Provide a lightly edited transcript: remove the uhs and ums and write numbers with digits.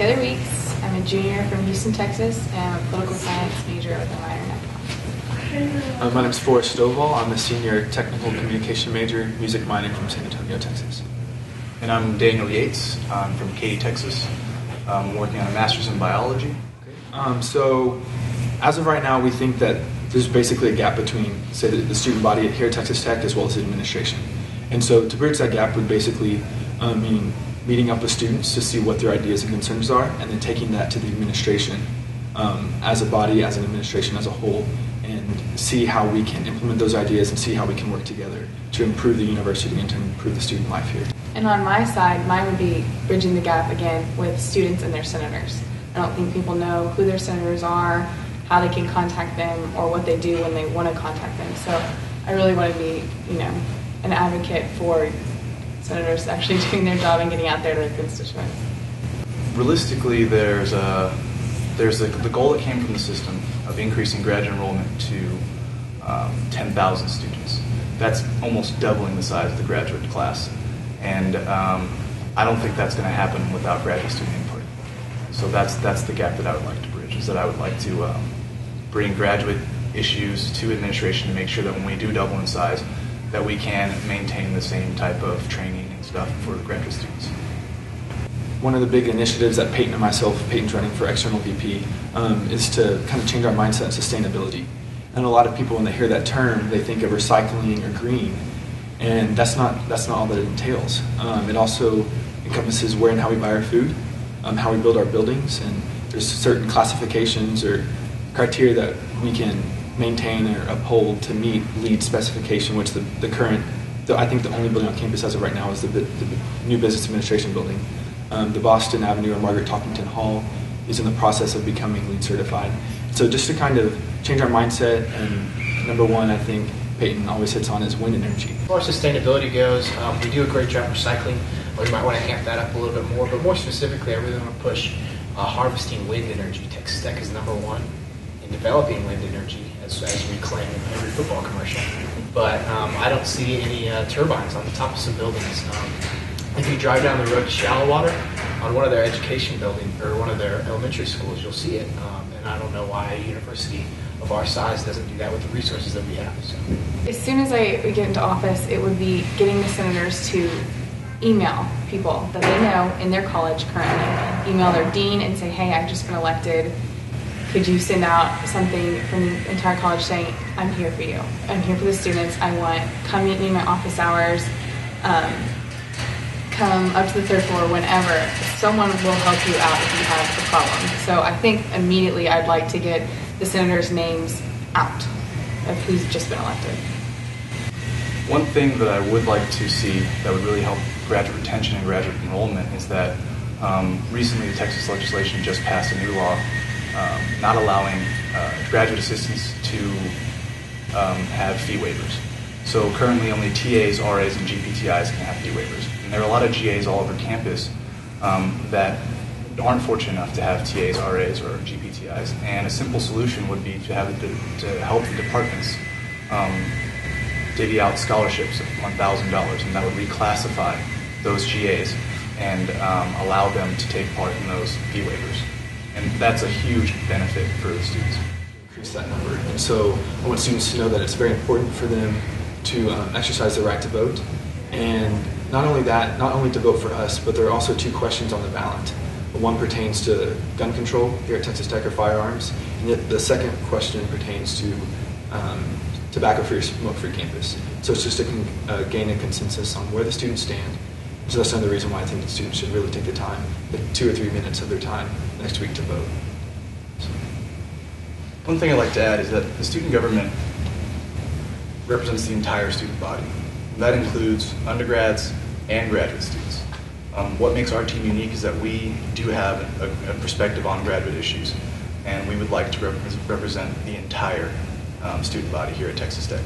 Taylor Weeks. I'm a junior from Houston, Texas, and I'm a political science major with a minor in econ. My name is Forrest Stovall. I'm a senior technical communication major, music minor from San Antonio, Texas. And I'm Daniel Yates. I'm from Katy, Texas. I'm working on a master's in biology. So as of right now, we think that there's basically a gap between, say, the student body here at Texas Tech as well as the administration. And so to bridge that gap would basically mean meeting up with students to see what their ideas and concerns are, and then taking that to the administration as a body, as an administration as a whole, and see how we can implement those ideas and see how we can work together to improve the university and to improve the student life here. And on my side, mine would be bridging the gap again with students and their senators. I don't think people know who their senators are, how they can contact them, or what they do when they want to contact them. So I really want to be, an advocate for senators actually doing their job and getting out there to their constituents. Realistically, there's the goal that came from the system of increasing graduate enrollment to 10,000 students. That's almost doubling the size of the graduate class. And I don't think that's going to happen without graduate student input. So that's the gap that I would like to bridge, is that I would like to bring graduate issues to administration to make sure that when we do double in size, that we can maintain the same type of training and stuff for the graduate students. One of the big initiatives that Peyton and myself, Peyton's running for external VP, is to kind of change our mindset on sustainability. And a lot of people, when they hear that term, they think of recycling or green, and that's not all that it entails. It also encompasses where and how we buy our food, how we build our buildings, and there's certain classifications or criteria that we can maintain or uphold to meet LEED specification, which I think the only building on campus as of right now is the new business administration building. The Boston Avenue or Margaret Talkington Hall is in the process of becoming LEED certified. So just to kind of change our mindset, and number one, I think Peyton always hits on, is wind energy. As far as sustainability goes, we do a great job recycling. We might want to amp that up a little bit more, but more specifically, I really want to push harvesting wind energy. Texas Tech is number one in developing wind energy, as we claim in every football commercial. But I don't see any turbines on the top of some buildings. If you drive down the road to Shallow Water, on one of their education buildings, or one of their elementary schools, you'll see it. And I don't know why a university of our size doesn't do that with the resources that we have. So. As soon as we get into office, it would be getting the senators to email people that they know in their college currently, email their dean and say, hey, I've just been elected. Could you send out something from the entire college saying, I'm here for you. I'm here for the students. Come meet me in my office hours. Come up to the third floor whenever. Someone will help you out if you have a problem. So I think immediately I'd like to get the senators' names out of who's just been elected. One thing that I would like to see that would really help graduate retention and graduate enrollment is that recently the Texas legislation just passed a new law not allowing graduate assistants to have fee waivers. So currently only TAs, RAs, and GPTIs can have fee waivers. And there are a lot of GAs all over campus that aren't fortunate enough to have TAs, RAs, or GPTIs. And a simple solution would be to help the departments divvy out scholarships of $1,000, and that would reclassify those GAs and allow them to take part in those fee waivers. And that's a huge benefit for the students. Increase that number. And so I want students to know that it's very important for them to exercise their right to vote. And not only that, not only to vote for us, but there are also two questions on the ballot. One pertains to gun control here at Texas Tech, or firearms, and yet the second question pertains to tobacco-free, smoke-free campus. So it's just to gain a consensus on where the students stand. So that's another reason why I think the students should really take the time, like 2 or 3 minutes of their time next week to vote. So. One thing I'd like to add is that the student government represents the entire student body. That includes undergrads and graduate students. What makes our team unique is that we do have a perspective on graduate issues, and we would like to represent the entire student body here at Texas Tech.